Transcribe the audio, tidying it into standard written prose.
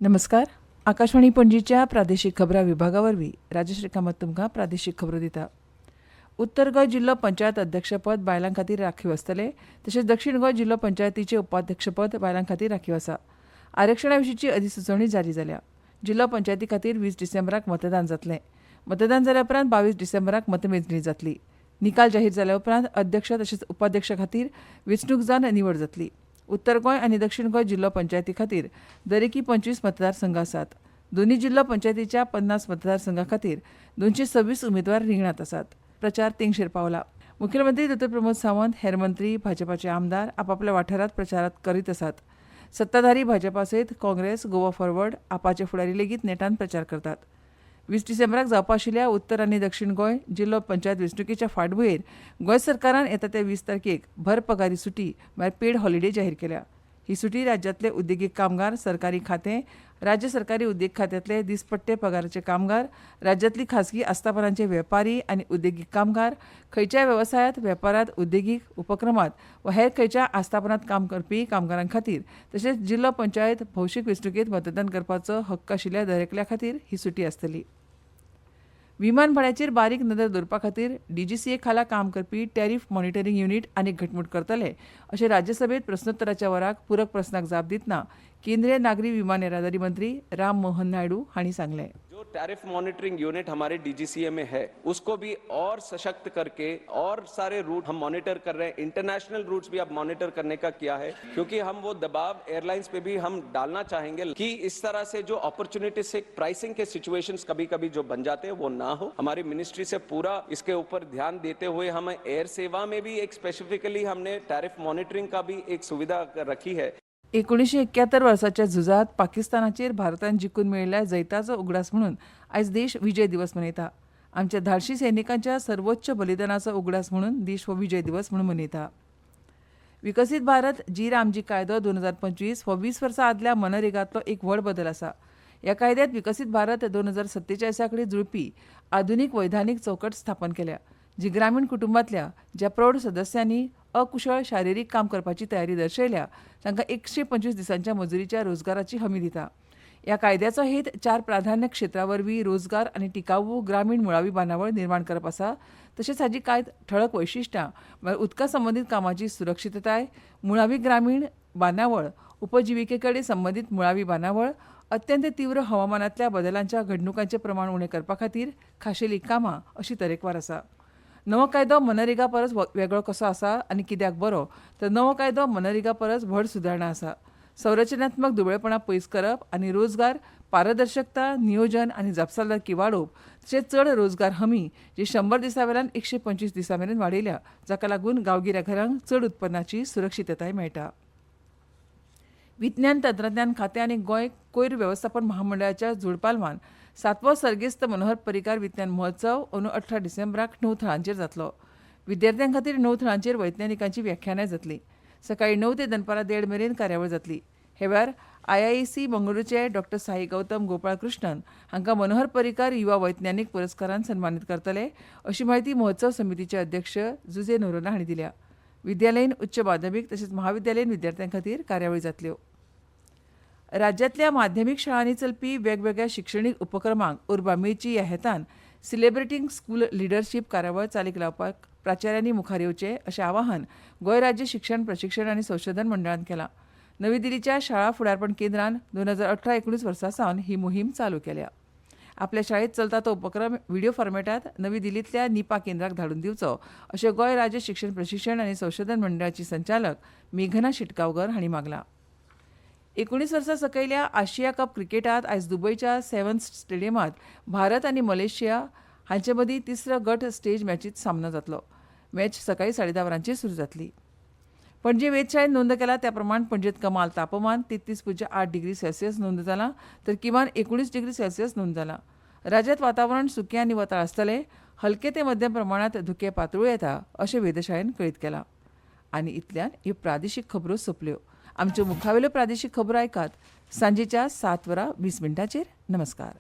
नमस्कार. आकाशवाणी पणजीच्या प्रादेशीक खबरां विभागावरवीं राजश्री कामत तुमकां प्रादेशीक खबरो दिता. उत्तर गोंय जिल्लो पंचायत अध्यक्षपद बायलां खातीर राखीव आसतलें, तशेंच दक्षिण गोंय जिल्लो पंचायतीचें उपाध्यक्षपद बायलां खातीर राखीव आसा. आरक्षणा विशींची अधिसुचोवणी जारी जाल्या. जिल्लो पंचायती खातीर 20 डिसेंबराक मतदान जातलें. मतदान जाल्या उपरांत 22 डिसेंबराक मतमेजणी जातली. निकाल जाहीर जाल्या उपरांत अध्यक्ष तशेंच उपाध्यक्ष खातीर वेंचणूक जावन निवड जातली. उत्तर गोंय आनी दक्षिण गोंय जिल्लो पंचायती खातीर दरेकी 25 मतदारसंघ आसात. दोन्ही जिल्लो पंचायतीच्या 50 मतदारसंघां खातीर 226 उमेदवार रिंगणात आसात. प्रचार तेंगशेर पावला. मुखेलमंत्री डॉ प्रमोद सावंत, हेर मंत्री, भाजपाचे आमदार आपापल्या वाठारांत प्रचार करीत आसात. सत्ताधारी भाजपा सयत काँग्रेस, गोवा फॉरवर्ड आपाचे फुडारी लेगीत नेटान प्रचार करतात. 20 डिसेंबराक जावपा आशिल्ल्या उत्तर आनी दक्षिण गोंय जिल्लो पंचायत वेंचणुकेच्या फाटभुंयेर गोंय सरकारान येता ते 20 तारखेक भर पगारी सुटी म्हळ्यार पेड हॉलिडे जाहीर केल्या. ही सुटी राज्यांतले उद्देगीक कामगार, सरकारी खातें, राज्य सरकारी उद्देग खात्यांतले दिसपट्टे पगाराचे कामगार, राज्यांतली खासगी आस्थापनांचे वेपारी आनी उद्देगीक कामगार, खंयच्याय वेवसायांत, वेपारांत, उद्देगीक उपक्रमांत वा हेर खंयच्या आस्थापनांत काम करपी कामगारां खातीर तशेंच जिल्लो पंचायत भौशीक वेंचणुकेंत मतदान करपाचो हक्क आशिल्ल्या दरेकल्या खातीर ही सुटी आसतली. विमान भाड्याचेर बारीक नदर दवरपा खातीर डीजीसीए खाला काम करपी टॅरिफ मॉनिटरींग युनिट आनीक घटमूट करतले अशें राज्यसभेत प्रस्नोत्तराच्या वराक पूरक प्रस्नाक जाप दितना केंद्रीय नागरी विमान येरादारी मंत्री राम मोहन नायडू हांणी सांगलें. जो टैरिफ मॉनिटरिंग यूनिट हमारे डीजीसीए में है उसको भी और सशक्त करके और सारे रूट हम मॉनिटर कर रहे हैं. इंटरनेशनल रूट्स भी अब मॉनिटर करने का किया है, क्योंकि हम वो दबाव एयरलाइंस पे भी हम डालना चाहेंगे कि इस तरह से जो अपॉर्चुनिटी से प्राइसिंग के सिचुएशंस कभी कभी जो बन जाते हैं वो ना हो. हमारी मिनिस्ट्री से पूरा इसके ऊपर ध्यान देते हुए हम एयर सेवा में भी एक स्पेसिफिकली हमने टैरिफ मॉनिटरिंग का भी एक सुविधा रखी है. 1971 वर्साच्या झुजात पाकिस्तानाचेर भारतान जिखून मेळिल्ल्या जैताचो उगडास म्हणून आयज देश विजय दिवस मनयता. आमच्या धाडशी सैनिकांच्या सर्वोच्च बलिदानाचो उगडास म्हणून देश हो विजय दिवस म्हणून मनयता. विकसीत भारत जी रामजी कायदो 2025 हो 20 वर्सां आदल्या मनरेगांतलो एक व्हड बदल आसा. ह्या कायद्यांत विकसीत भारत 2047 कडेन जुळपी आधुनीक वैधानीक चौकट स्थापन केल्या, जी ग्रामीण कुटुंबांतल्या ज्या प्रौढ सदस्यांनी अकुशळ शारिरीक काम करपाची तयारी दर्शयल्या तांकां 125 दिसांच्या मजुरीच्या रोजगाराची हमी दिता. ह्या कायद्याचो हेत 4 प्राधान्य क्षेत्रां वरवीं रोजगार आनी टिकाऊ ग्रामीण मुळावी बांदावळ निर्माण करप आसा. तशेंच हाची कांय ठळक वैशिश्ट्यां म्हळ्यार उदका संबंदीत कामाची सुरक्षीतताय, मुळावी ग्रामीण बांदावळ, उपजिविके कडेन संबंदीत मुळावी बांदावळ, अत्यंत तीव्र हवामानांतल्या बदलांच्या घडणुकांचें प्रमाण उणें करपा खातीर खाशेली कामां अशी तरेकवार आसा. नवो कायदो मनरेगा परस वेगळो कसो आसा आनी कित्याक बरो, तर नवो कायदो मनरेगा परस व्हड सुदारणा आसा. संरचनात्मक दुबळेपणां पयस करप आनी रोजगार, पारदर्शकता, नियोजन आनी जापसालदारकी वाडोवप, तशेंच चड रोजगार हमी जी 100 दिसां वेल्यान 125 दिसां मेरेन वाडयल्या, जाका लागून गांवगिऱ्या घरांक चड उत्पन्नाची सुरक्षीतताय मेळटा. विज्ञान तंत्रज्ञान खातें आनी गोंय कोयर वेवस्थापन महामंडळाच्या जोड पालवान 7वो सर्गेस्त मनोहर पर्रीकार विज्ञान महोत्सव अंदू 18 डिसेंबराक 9 थळांचेर जातलो. विद्यार्थ्यां खातीर 9 थळांचेर वैज्ञानिकांची व्याख्यानां जातलीं. सकाळीं 9 ते दनपारां 1:30 मेरेन कार्यावळ जातली. हे वेळार IISc बंगळुरूचे डॉ साई गौतम गोपाळकृष्णन हांकां मनोहर पर्रीकार युवा वैज्ञानीक पुरस्कारान सन्मानीत करतले अशी माहिती महोत्सव समितीचे अध्यक्ष जुजे नोरोना हांणी दिल्या. विद्यालयीन, उच्च माध्यमीक तशेंच महाविद्यालयीन विद्यार्थ्यां खातीर कार्यावळी जातल्यो. राज्यांतल्या माध्यमीक शाळांनी चलपी वेगवेगळ्या शिक्षणीक उपक्रमांक उर्बा मेळची ह्या हेतान सिलेब्रेटिंग स्कूल लिडरशीप कार्यावळ चालीक लावपाक प्राचार्यांनी मुखार येवचें अशें आवाहन गोंय राज्य शिक्षण प्रशिक्षण आनी संशोधन मंडळान केलां. नवी दिल्लीच्या शाळा फुडारपण केंद्रान 2018-19 वर्सा सावन ही मोहीम चालू केल्या. आपल्या शाळेत चलता तो उपक्रम व्हिडिओ फॉर्मेटात नवी दिल्लींतल्या निपा केंद्राक धाडून दिवचो अशें गोंय राज्य शिक्षण प्रशिक्षण आनी संशोधन मंडळाची संचालक मेघना शिटगांवकर हांणी मागलां. 19 वर्सां सकयल्या आशिया कप क्रिकेटांत आयज दुबयच्या सेव्हन्स स्टेडियमांत भारत आनी मलेशिया हांचे मदीं तिसरो गट स्टेज मॅचींत सामनो जातलो. मॅच सकाळीं 10:30 वरांचेर सुरू जातली. पणजे वेधशाळेन नोंद केला त्या प्रमाण पणजेत कमाल तापमान 33.8 डिग्री सेल्सियस नोंद जालां, तर किमान 19 डिग्री सेल्सियस नोंद जालां. राज्यांत वातावरण सुकें आनी वताळ आसतलें. हलके ते मध्यम प्रमाणांत धुके पातळूं येता अशें वेधशाळेन कळीत केलां. आनी इतल्यान ह्यो प्रादेशीक खबरो सोंपल्यो. आमच्यो मुखावेल्यो प्रादेशीक खबरो आयकात सांजेच्या 7:20 नमस्कार.